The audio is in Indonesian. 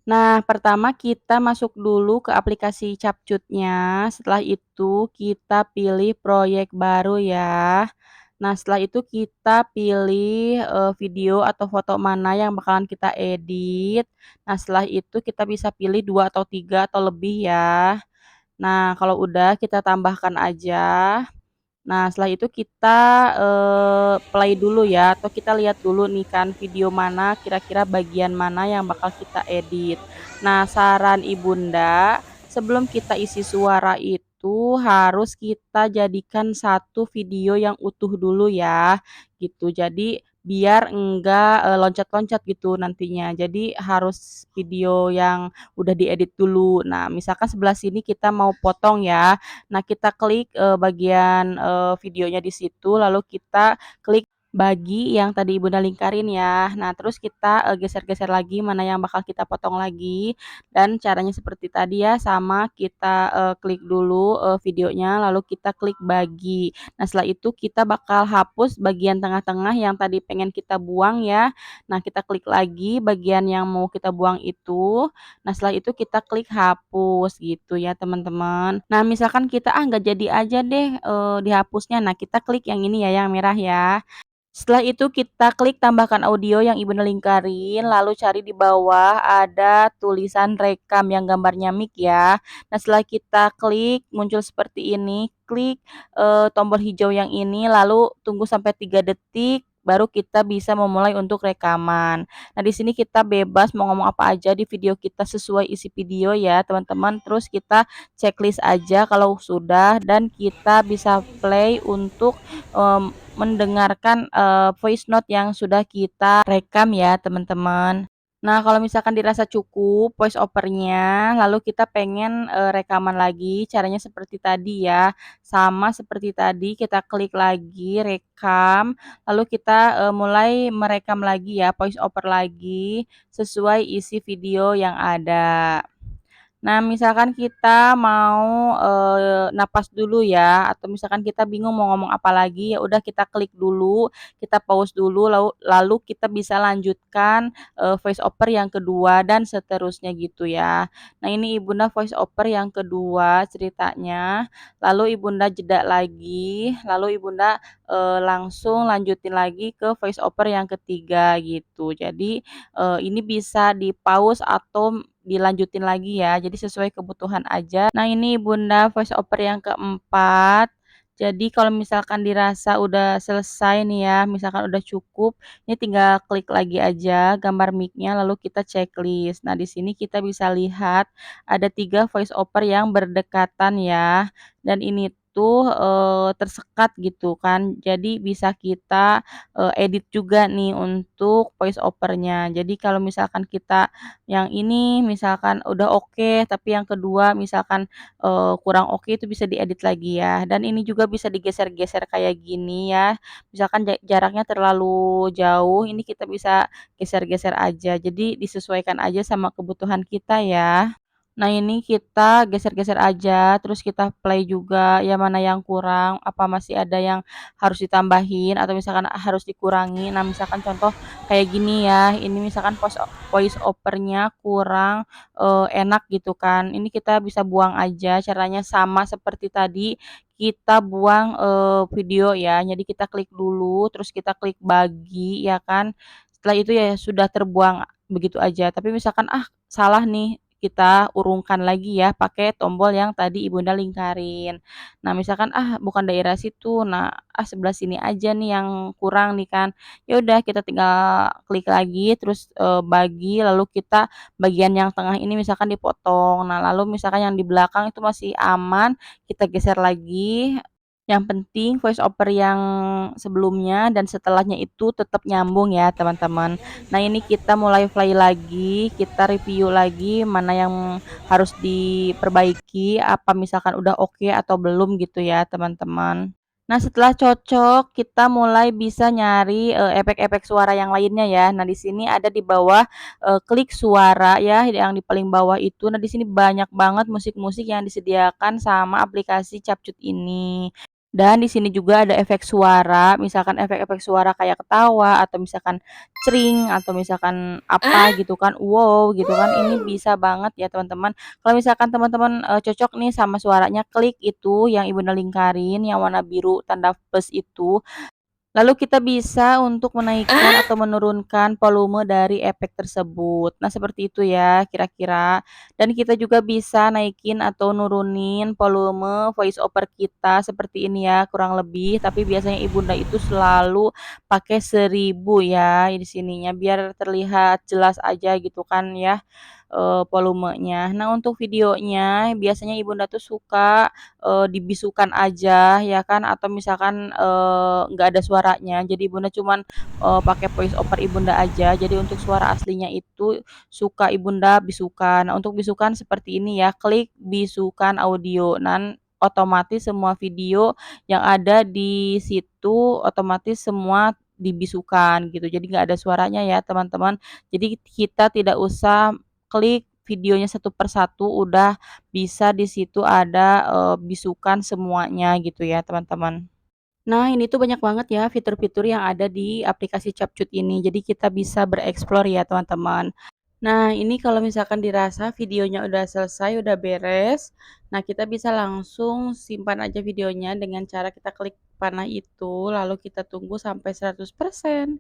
Nah, pertama kita masuk dulu ke aplikasi Capcutnya, setelah itu kita pilih proyek baru ya. Nah, setelah itu kita pilih, video atau foto mana yang bakalan kita edit. Nah, setelah itu kita bisa pilih 2 atau 3 atau lebih ya. Nah, kalau udah kita tambahkan aja. Nah, setelah itu kita, play dulu ya, atau kita lihat dulu nih kan video mana, kira-kira bagian mana yang bakal kita edit. Nah, saran ibunda, sebelum kita isi suara itu harus kita jadikan satu video yang utuh dulu ya, gitu. Jadi biar enggak, loncat-loncat gitu nantinya. Jadi harus video yang udah diedit dulu. Nah, misalkan sebelah sini kita mau potong ya. Nah, kita klik, bagian, videonya di situ, lalu kita klik bagi yang tadi Ibunda lingkarin ya. Nah, terus kita, geser-geser lagi mana yang bakal kita potong lagi, dan caranya seperti tadi ya, sama kita, klik dulu, videonya, lalu kita klik bagi. Nah, setelah itu kita bakal hapus bagian tengah-tengah yang tadi pengen kita buang ya. Nah, kita klik lagi bagian yang mau kita buang itu. Nah, setelah itu kita klik hapus gitu ya, teman-teman. Nah, misalkan kita, nggak jadi aja deh, dihapusnya. Nah, kita klik yang ini ya, yang merah ya. Setelah itu kita klik tambahkan audio yang Ibunda lingkarin, lalu cari di bawah ada tulisan rekam yang gambarnya mic ya. Nah, setelah kita klik muncul seperti ini, klik, tombol hijau yang ini, lalu tunggu sampai 3 detik, baru kita bisa memulai untuk rekaman. Nah, di sini kita bebas mau ngomong apa aja di video kita sesuai isi video ya, teman-teman. Terus kita checklist aja kalau sudah dan kita bisa play untuk, mendengarkan, voice note yang sudah kita rekam ya, teman-teman. Nah, kalau misalkan dirasa cukup voice over-nya, lalu kita pengen, rekaman lagi, caranya seperti tadi ya. Sama seperti tadi, kita klik lagi rekam, lalu kita, mulai merekam lagi ya, voice over lagi, sesuai isi video yang ada. Nah, misalkan kita mau, napas dulu ya, atau misalkan kita bingung mau ngomong apa lagi, ya udah kita klik dulu, kita pause dulu, lalu kita bisa lanjutkan, voice over yang kedua dan seterusnya gitu ya. Nah, ini Ibunda voice over yang kedua ceritanya, lalu Ibunda jeda lagi, lalu Ibunda, langsung lanjutin lagi ke voice over yang ketiga gitu. Jadi, ini bisa di-pause atau dilanjutin lagi ya, jadi sesuai kebutuhan aja. Nah, ini Bunda voice over yang keempat. Jadi kalau misalkan dirasa udah selesai nih ya, misalkan udah cukup, ini tinggal klik lagi aja gambar mic-nya lalu kita checklist. Nah, di sini kita bisa lihat ada 3 voice over yang berdekatan ya, dan ini tuh, tersekat gitu kan. Jadi bisa kita, edit juga nih untuk voice over-nya. Jadi kalau misalkan kita yang ini misalkan udah oke, tapi yang kedua misalkan, kurang oke itu bisa diedit lagi ya. Dan ini juga bisa digeser-geser kayak gini ya. Misalkan jaraknya terlalu jauh, ini kita bisa geser-geser aja. Jadi disesuaikan aja sama kebutuhan kita ya. Nah, ini kita geser-geser aja, terus kita play juga, ya mana yang kurang, apa masih ada yang harus ditambahin atau misalkan harus dikurangi. Nah, misalkan contoh kayak gini ya, ini misalkan voice over-nya kurang, enak gitu kan, ini kita bisa buang aja, caranya sama seperti tadi, kita buang, video ya. Jadi kita klik dulu, terus kita klik bagi ya kan, setelah itu ya sudah terbuang begitu aja. Tapi misalkan, salah nih, kita urungkan lagi ya pakai tombol yang tadi Ibunda lingkarin. Nah, misalkan, bukan daerah situ, nah, sebelah sini aja nih yang kurang nih kan. Ya udah kita tinggal klik lagi terus, bagi lalu kita bagian yang tengah ini misalkan dipotong. Nah, lalu misalkan yang di belakang itu masih aman, kita geser lagi. Yang penting voice over yang sebelumnya dan setelahnya itu tetap nyambung ya, teman-teman. Nah, ini kita mulai play lagi, kita review lagi mana yang harus diperbaiki, apa misalkan udah oke atau belum gitu ya, teman-teman. Nah, setelah cocok, kita mulai bisa nyari, efek-efek suara yang lainnya ya. Nah, di sini ada di bawah, klik suara ya, yang di paling bawah itu. Nah, di sini banyak banget musik-musik yang disediakan sama aplikasi Capcut ini. Dan di sini juga ada efek suara, misalkan efek-efek suara kayak ketawa atau misalkan cring atau misalkan apa Ah? gitu kan, wow gitu kan, ini bisa banget ya teman-teman. Kalau misalkan teman-teman, cocok nih sama suaranya, klik itu yang Ibunda lingkarin yang warna biru tanda plus itu. Lalu kita bisa untuk menaikkan Ah? atau menurunkan volume dari efek tersebut. Nah, seperti itu ya kira-kira. Dan kita juga bisa naikin atau nurunin volume voice over kita seperti ini ya, kurang lebih. Tapi biasanya ibunda itu selalu pakai 1000 ya di sininya, biar terlihat jelas aja gitu kan ya, volumenya. Nah, untuk videonya biasanya ibunda tuh suka dibisukan aja ya kan atau misalkan, nggak ada suaranya. Jadi Ibunda cuman, pakai voice over Ibunda aja. Jadi untuk suara aslinya itu suka Ibunda bisukan. Nah, untuk bisukan seperti ini ya, klik bisukan audio. Otomatis semua video yang ada di situ otomatis semua dibisukan gitu. Jadi nggak ada suaranya ya teman-teman. Jadi kita tidak usah klik videonya satu per satu, udah bisa di situ ada, bisukan semuanya gitu ya, teman-teman. Nah, ini tuh banyak banget ya fitur-fitur yang ada di aplikasi Capcut ini, jadi kita bisa bereksplor ya, teman-teman. Nah, ini kalau misalkan dirasa videonya udah selesai, udah beres, nah kita bisa langsung simpan aja videonya dengan cara kita klik panah itu, lalu kita tunggu sampai 100%.